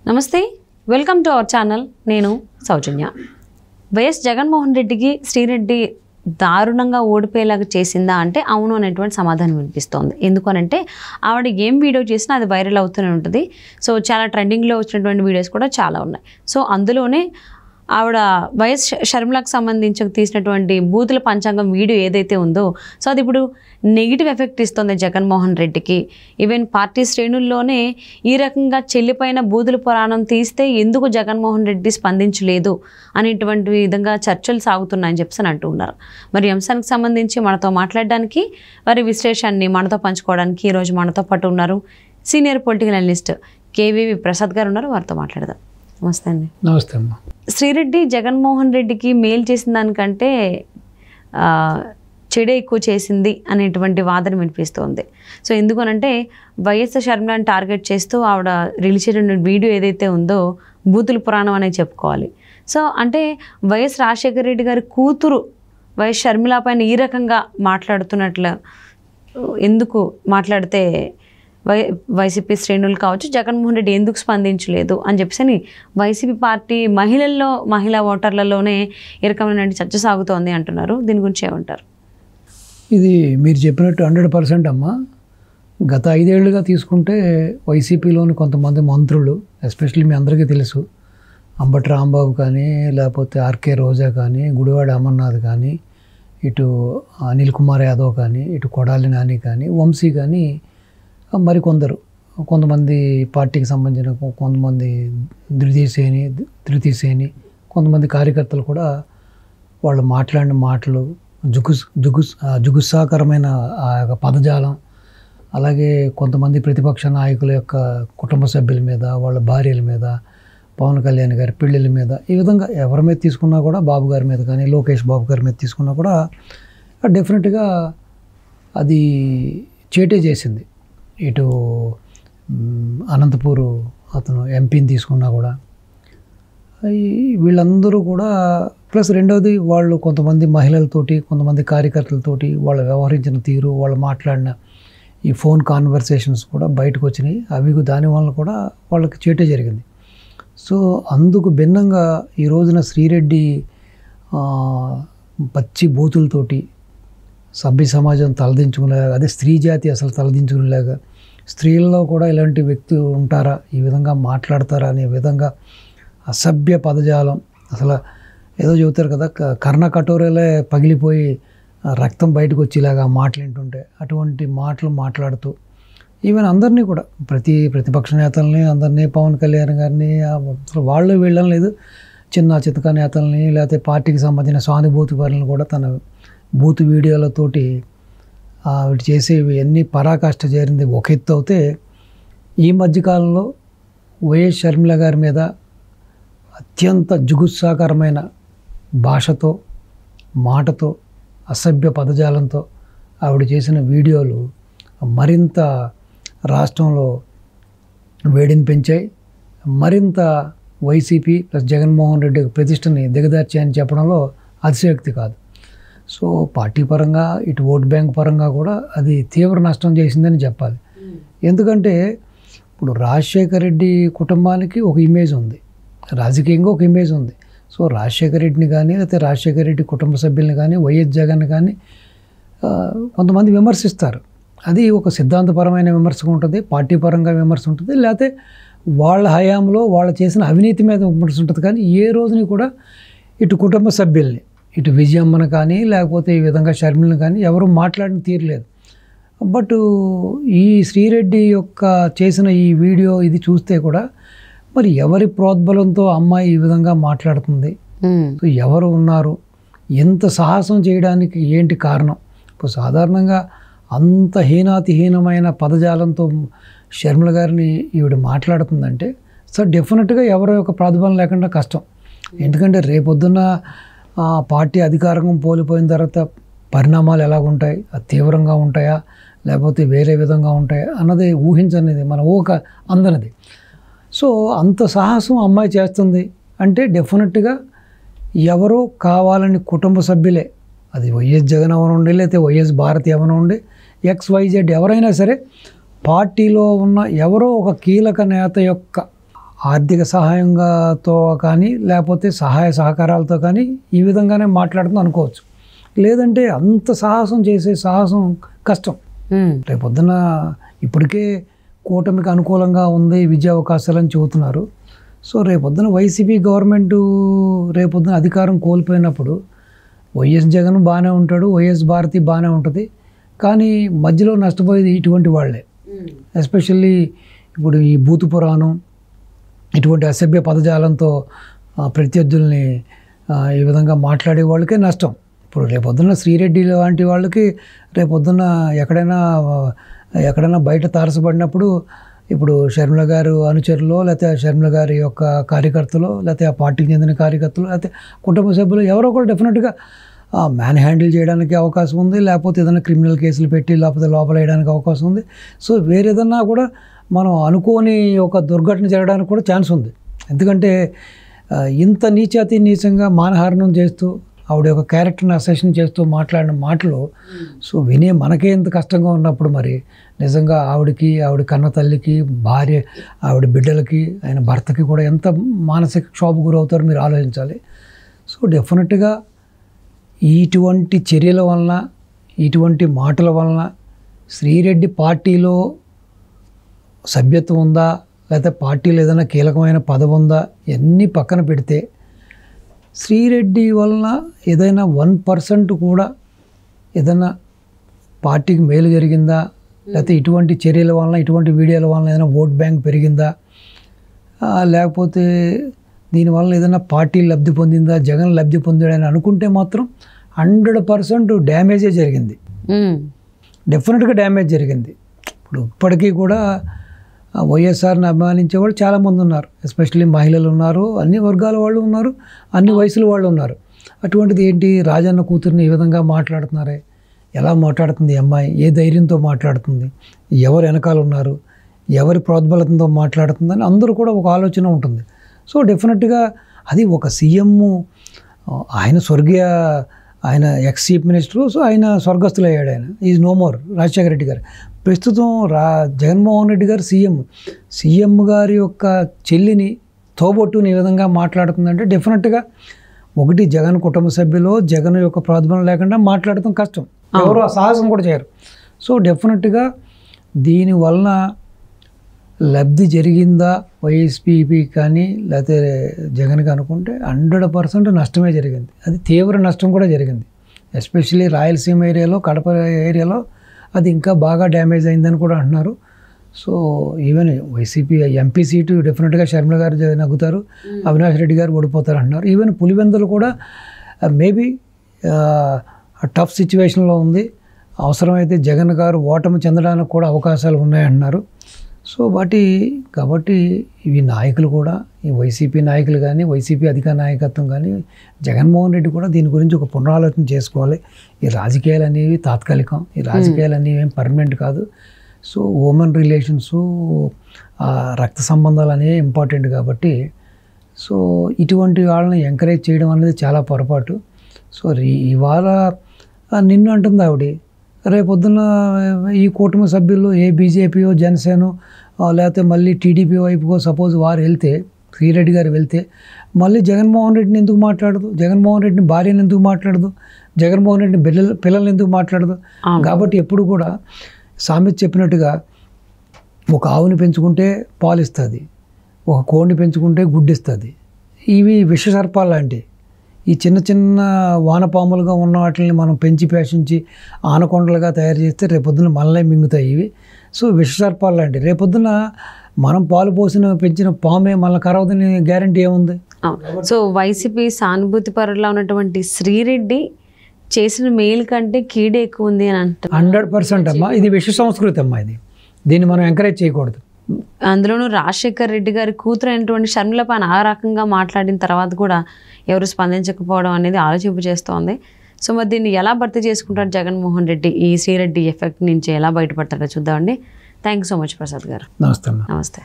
నమస్తే, welcome to our channel. నేను సౌజన్య. YS Jaganmohan రెడ్డికి శ్రీరెడ్డి దారుణంగా ఓడిపోయేలాగా చేసిందా అంటే అవును అనేటువంటి సమాధానం వినిపిస్తోంది. ఎందుకనంటే ఆవిడ ఏం వీడియో చేసినా అది వైరల్ అవుతూనే ఉంటుంది. సో చాలా ట్రెండింగ్లో వచ్చినటువంటి వీడియోస్ కూడా చాలా ఉన్నాయి. సో అందులోనే ఆవిడ వైఎస్ షర్మిలకు సంబంధించి తీసినటువంటి బూతుల పంచాంగం వీడియో ఏదైతే ఉందో సో అది ఇప్పుడు నెగిటివ్ ఎఫెక్ట్ ఇస్తుంది జగన్మోహన్ రెడ్డికి. ఈవెన్ పార్టీ శ్రేణుల్లోనే ఈ రకంగా చెల్లిపోయిన బూతుల పురాణం తీస్తే ఎందుకు జగన్మోహన్ రెడ్డి స్పందించలేదు అనేటువంటి విధంగా చర్చలు సాగుతున్నాయని చెప్పి అంటూ ఉన్నారు. మరి అంశానికి సంబంధించి మనతో మాట్లాడడానికి వారి విశ్లేషణని మనతో పంచుకోవడానికి ఈరోజు మనతో పాటు ఉన్నారు senior political analyst KVV Prasad గారు ఉన్నారు. వారితో మాట్లాడదాం. నమస్తే అండి. నమస్తే అమ్మ. శ్రీరెడ్డి జగన్మోహన్ రెడ్డికి మేలు చేసిన దానికంటే చెడే ఎక్కువ చేసింది అనేటువంటి వాదన వినిపిస్తోంది. సో ఎందుకనంటే వైఎస్ షర్మిలాని టార్గెట్ చేస్తూ ఆవిడ రిలీజ్ చేసిన వీడియో ఏదైతే ఉందో బూతుల పురాణం అనేది చెప్పుకోవాలి. సో అంటే వైఎస్ రాజశేఖర రెడ్డి గారి కూతురు వైఎస్ షర్మిల పైన ఈ రకంగా మాట్లాడుతున్నట్లు ఎందుకు మాట్లాడితే వైసీపీ శ్రేణులు కావచ్చు జగన్మోహన్ రెడ్డి ఎందుకు స్పందించలేదు అని చెప్పేసి వైసీపీ పార్టీ మహిళా ఓటర్లలోనే ఈ రకమైన చర్చ సాగుతోంది అంటున్నారు. దీని గురించి ఏమంటారు? ఇది మీరు చెప్పినట్టు 100% అమ్మ. గత 5 ఏళ్ళుగా తీసుకుంటే వైసీపీలోని కొంతమంది మంత్రులు, ఎస్పెషల్లీ మీ అందరికీ తెలుసు, అంబటి రాంబాబు కానీ, లేకపోతే ఆర్కే రోజా కానీ, గుడివాడ అమర్నాథ్ కానీ, ఇటు అనిల్ కుమార్ యాదవ్ కానీ, ఇటు కొడాలి నాని కానీ, వంశీ కానీ, కొంతమంది పార్టీకి సంబంధించిన కొంతమంది ధృతిసేని కొంతమంది కార్యకర్తలు కూడా వాళ్ళు మాట్లాడిన మాటలు జుగుస్సాకరమైన ఆ యొక్క పదజాలం, అలాగే కొంతమంది ప్రతిపక్ష నాయకుల యొక్క కుటుంబ సభ్యుల మీద, వాళ్ళ భార్యల మీద, పవన్ కళ్యాణ్ గారి పెళ్ళిళ్ళ మీద, ఈ విధంగా ఎవరి మీద తీసుకున్నా కూడా, బాబు గారి మీద కానీ, లోకేష్ బాబు గారి మీద తీసుకున్నా కూడా డెఫినెట్గా అది చేటే చేసింది. ఇటు అనంతపూర్ అతను ఎంపీని తీసుకున్నా కూడా వీళ్ళందరూ కూడా, ప్లస్ రెండవది వాళ్ళు కొంతమంది మహిళలతోటి, కొంతమంది కార్యకర్తలతోటి వాళ్ళు వ్యవహరించిన తీరు, వాళ్ళు మాట్లాడిన ఈ ఫోన్ కాన్వర్సేషన్స్ కూడా బయటకు వచ్చినాయి. అవి దానివల్ల కూడా వాళ్ళకి చేటే జరిగింది. సో అందుకు భిన్నంగా ఈ రోజున శ్రీరెడ్డి పచ్చి బూతులతోటి సభ్య సమాజం తలదించుకునేలాగా, అదే స్త్రీ జాతి అసలు తలదించుకునేలాగా, స్త్రీలలో కూడా ఇలాంటి వ్యక్తులు ఉంటారా, ఈ విధంగా మాట్లాడతారా అనే విధంగా అసభ్య పదజాలం, అసలు ఏదో చెబుతారు కదా, కర్ణ కటోరలే పగిలిపోయి రక్తం బయటకు వచ్చేలాగా మాటలు వింటుంటే అటువంటి మాటలు మాట్లాడుతూ ఈవెన్ అందరినీ కూడా, ప్రతిపక్ష నేతల్ని అందరినీ, పవన్ కళ్యాణ్ గారిని, వాళ్ళు వీళ్ళని లేదు, చిన్న చితక నేతల్ని, లేకపోతే పార్టీకి సంబంధించిన సానుభూతి పరులను కూడా తన బూత్ వీడియోలతోటి వీటి చేసేవి అన్నీ పరాకాష్ట చేరింది ఒక ఎత్తు అవుతే, ఈ మధ్యకాలంలో వైఎస్ షర్మిల గారి మీద అత్యంత జుగుత్సాకరమైన భాషతో, మాటతో, అసభ్య పదజాలంతో ఆవిడ చేసిన వీడియోలు మరింత రాష్ట్రంలో వేడిని పెంచాయి. మరింత వైసీపీ ప్లస్ జగన్మోహన్ రెడ్డి ప్రతిష్టని దిగదార్చాయని చెప్పడంలో అతిశయోక్తి కాదు. సో పార్టీ పరంగా, ఇటు ఓట్ బ్యాంక్ పరంగా కూడా అది తీవ్ర నష్టం చేసిందని చెప్పాలి. ఎందుకంటే ఇప్పుడు రాజశేఖర రెడ్డి కుటుంబానికి ఒక ఇమేజ్ ఉంది, రాజకీయంగా ఒక ఇమేజ్ ఉంది. సో రాజశేఖర రెడ్డిని కానీ, లేకపోతే రాజశేఖర రెడ్డి కుటుంబ సభ్యుల్ని కానీ, వైఎస్ జగన్ కానీ కొంతమంది విమర్శిస్తారు. అది ఒక సిద్ధాంతపరమైన విమర్శ ఉంటుంది, పార్టీ పరంగా విమర్శ ఉంటుంది, లేకపోతే వాళ్ళ హయాంలో వాళ్ళు చేసిన అవినీతి మీద విమర్శ ఉంటుంది. కానీ ఏ రోజుని కూడా ఇటు కుటుంబ సభ్యుల్ని, ఇటు విజయమ్మను కానీ, లేకపోతే ఈ విధంగా షర్మిలను కానీ ఎవరు మాట్లాడిన తీరలేదు. బట్ ఈ శ్రీరెడ్డి యొక్క చేసిన ఈ వీడియో ఇది చూస్తే కూడా మరి ఎవరి ప్రోద్బలంతో అమ్మాయి ఈ విధంగా మాట్లాడుతుంది, ఎవరు ఉన్నారు, ఎంత సాహసం చేయడానికి ఏంటి కారణం? ఇప్పుడు సాధారణంగా అంత హీనాతిహీనమైన పదజాలంతో షర్మిల గారిని ఈవిడ మాట్లాడుతుందంటే సో డెఫినెట్గా ఎవరో యొక్క ప్రాతిబలం లేకుండా కష్టం. ఎందుకంటే రేపొద్దున్న పార్టీ అధికారం కోల్పోయిన తర్వాత పరిణామాలు ఎలాగుంటాయి, అది తీవ్రంగా ఉంటాయా లేకపోతే వేరే విధంగా ఉంటాయా అన్నది ఊహించనిది, మన ఊహ అందనిది. సో అంత సాహసం అమ్మాయి చేస్తుంది అంటే డెఫినెట్గా ఎవరో కావాలని కుటుంబ సభ్యులే, అది వైఎస్ జగన్ అవనండి, లేకపోతే వైఎస్ భారతి అవనండి, XYZ ఎవరైనా సరే పార్టీలో ఉన్న ఎవరో ఒక కీలక నేత యొక్క ఆర్థిక సహాయంగాతో కానీ లేకపోతే సహాయ సహకారాలతో కానీ ఈ విధంగానే మాట్లాడుతుంది అనుకోవచ్చు. లేదంటే అంత సాహసం చేసే సాహసం కష్టం. రేపొద్దున ఇప్పటికే కూటమికి అనుకూలంగా ఉంది విద్యా అవకాశాలని చెబుతున్నారు. సో రేపొద్దున వైసీపీ గవర్నమెంట్ రేపొద్దున అధికారం కోల్పోయినప్పుడు వైఎస్ జగన్ బాగానే ఉంటాడు, వైఎస్ భారతి బాగానే ఉంటుంది, కానీ మధ్యలో నష్టపోయేది ఇటువంటి వాళ్ళే. ఎస్పెషల్లీ ఇప్పుడు ఈ భూతు పురాణం ఇటువంటి అసభ్య పదజాలంతో ప్రత్యర్థుల్ని ఈ విధంగా మాట్లాడే వాళ్ళకే నష్టం. ఇప్పుడు రేపొద్దున శ్రీరెడ్డి లాంటి వాళ్ళకి రేపొద్దున ఎక్కడైనా బయట తారసపడినప్పుడు ఇప్పుడు షర్మిల గారు అనుచరులు లేకపోతే షర్మిల గారి యొక్క కార్యకర్తలు లేకపోతే ఆ పార్టీకి చెందిన కార్యకర్తలు లేకపోతే కుటుంబ సభ్యులు ఎవరో కూడా డెఫినెట్గా మ్యాన్ హ్యాండిల్ చేయడానికి అవకాశం ఉంది, లేకపోతే ఏదైనా క్రిమినల్ కేసులు పెట్టి లేకపోతే లోపల వేయడానికి అవకాశం ఉంది. సో వేరేదన్నా కూడా మనం అనుకోని ఒక దుర్ఘటన జరగడానికి కూడా ఛాన్స్ ఉంది. ఎందుకంటే ఇంత నీచంగా మానహారణం చేస్తూ ఆవిడ యొక్క క్యారెక్టర్ని అసెషన్ చేస్తూ మాట్లాడిన మాటలు సో వినే మనకే ఎంత కష్టంగా ఉన్నప్పుడు మరి నిజంగా ఆవిడ కన్న తల్లికి, భార్య, ఆవిడ బిడ్డలకి, ఆయన భర్తకి కూడా ఎంత మానసిక క్షోభకు గురవుతారో మీరు ఆలోచించాలి. సో డెఫినెట్గా ఇటువంటి చర్యల వలన, ఇటువంటి మాటల వలన శ్రీరెడ్డి పార్టీలో సభ్యత్వం ఉందా లేకపోతే పార్టీలో ఏదైనా కీలకమైన పదవి ఉందా ఇవన్నీ పక్కన పెడితే శ్రీరెడ్డి వలన ఏదైనా 1% కూడా ఏదైనా పార్టీకి మేలు జరిగిందా, లేకపోతే ఇటువంటి చర్యల వలన, ఇటువంటి వీడియోల వలన ఏదైనా ఓట్ బ్యాంక్ పెరిగిందా, లేకపోతే దీనివల్ల ఏదైనా పార్టీ లబ్ధి పొందిందా, జగన్ లబ్ధి పొందాడని అనుకుంటే మాత్రం 100% డ్యామేజే జరిగింది. డెఫినెట్గా డ్యామేజ్ జరిగింది. ఇప్పుడు ఇప్పటికీ కూడా వైఎస్ఆర్ని అభిమానించే వాళ్ళు చాలామంది ఉన్నారు. ఎస్పెషల్లీ మహిళలు ఉన్నారు, అన్ని వర్గాల వాళ్ళు ఉన్నారు, అన్ని వయసుల వాళ్ళు ఉన్నారు. అటువంటిది ఏంటి, రాజన్న కూతుర్ని ఈ విధంగా మాట్లాడుతున్నారే, ఎలా మాట్లాడుతుంది ఈ అమ్మాయి, ఏ ధైర్యంతో మాట్లాడుతుంది, ఎవరు వెనకాల ఉన్నారు, ఎవరి ప్రోద్బలంతో మాట్లాడుతుందని అందరూ కూడా ఒక ఆలోచన ఉంటుంది. సో డెఫినెట్గా అది ఒక సీఎం, ఆయన ఎక్స్ చీఫ్ మినిస్టరు, సో ఆయన స్వర్గస్థులయ్యాడు, ఆయన is no more. Rajasekhara Reddy garu ప్రస్తుతం జగన్మోహన్ రెడ్డి గారు సీఎం గారి యొక్క చెల్లిని తోబొట్టుని ఈ విధంగా మాట్లాడుతుందంటే డెఫినెట్గా ఒకటి జగన్ కుటుంబ సభ్యులు జగన్ యొక్క ప్రాతిబలం లేకుండా మాట్లాడటం కష్టం, ఎవరు ఆ సాహసం కూడా చేయరు. సో డెఫినెట్గా దీనివలన లబ్ధి జరిగిందా వైఎస్పీపీ కానీ లేకపోతే జగన్కి అనుకుంటే 100% నష్టమే జరిగింది. అది తీవ్ర నష్టం కూడా జరిగింది. ఎస్పెషల్లీ రాయలసీమ ఏరియాలో, కడప ఏరియాలో అది ఇంకా బాగా డ్యామేజ్ అయిందని కూడా అంటున్నారు. So even YCP MP seat డెఫినెట్గా షర్మిల గారు నగ్గుతారు, అవినాష్ రెడ్డి గారు ఓడిపోతారు అంటున్నారు. ఈవెన్ పులివెందులు కూడా మేబీ టఫ్ సిచ్యువేషన్లో ఉంది, అవసరమైతే జగన్ గారు ఓటమి చెందడానికి కూడా అవకాశాలు ఉన్నాయంటున్నారు. సో కాబట్టి ఇవి నాయకులు కూడా, ఈ వైసీపీ నాయకులు కానీ, వైసీపీ అధికార నాయకత్వం కానీ, జగన్మోహన్ రెడ్డి కూడా దీని గురించి ఒక పునరాలోచన చేసుకోవాలి. ఈ రాజకీయాలు అనేవి తాత్కాలికం, ఈ రాజకీయాలు అనేవి ఏం పర్మనెంట్ కాదు. సో హ్యూమన్ రిలేషన్స్, రక్త సంబంధాలు అనేవి ఇంపార్టెంట్ కాబట్టి సో ఇటువంటి వాళ్ళని ఎంకరేజ్ చేయడం అనేది చాలా పొరపాటు. సో ఇవాళ నిన్ను అంటుంది ఆవిడ, రేపొద్దున ఈ కూటమి సభ్యులు ఏ బీజేపీయో జనసేన లేకపోతే మళ్ళీ టీడీపీ వైపుకో సపోజ్ వారు వెళ్తే, శ్రీరెడ్డి గారు వెళ్తే మళ్ళీ జగన్మోహన్ రెడ్డిని ఎందుకు మాట్లాడదు, జగన్మోహన్ రెడ్డిని భార్యను ఎందుకు మాట్లాడదు, జగన్మోహన్ రెడ్డిని పిల్లల్ని ఎందుకు మాట్లాడదు. కాబట్టి ఎప్పుడు కూడా సామెత చెప్పినట్టుగా ఒక ఆవుని పెంచుకుంటే పాలు ఇస్తుంది, ఒక కోడిని పెంచుకుంటే గుడ్డిస్తుంది. ఇవి విషసర్పాలు లాంటివి. ఈ చిన్న వానపాములుగా ఉన్న వాటిని మనం పెంచి పేషించి ఆనకొండలుగా తయారు చేస్తే రేపొద్దున మనలే మింగుతాయి ఇవి. సో విషసర్పాలు లాంటివి. రేపొద్దున మనం పాలు పెంచిన పామే మనల్ని కరవదని గ్యారంటీ ఏముంది. సో వైసీపీ సానుభూతి పరులా ఉన్నటువంటి శ్రీరెడ్డి చేసిన మేలు కంటే కీడే ఎక్కువ ఉంది అని అంటారు. 100% అమ్మా, ఇది విష సంస్కృతి అమ్మా, దీన్ని మనం ఎంకరేజ్ చేయకూడదు. అందులోనూ రాజశేఖర రెడ్డి గారి కూతురు అయినటువంటి షర్మిల పైన ఆ రకంగా మాట్లాడిన తర్వాత కూడా ఎవరు స్పందించకపోవడం అనేది ఆలోచింపు చేస్తోంది. సో మరి దీన్ని ఎలా భర్తీ చేసుకుంటారు జగన్మోహన్ రెడ్డి, ఈ శ్రీరెడ్డి ఎఫెక్ట్ నుంచి ఎలా బయటపడతారో చూద్దామండి. Thank you so much Prasad గారు. నమస్తే. నమస్తే.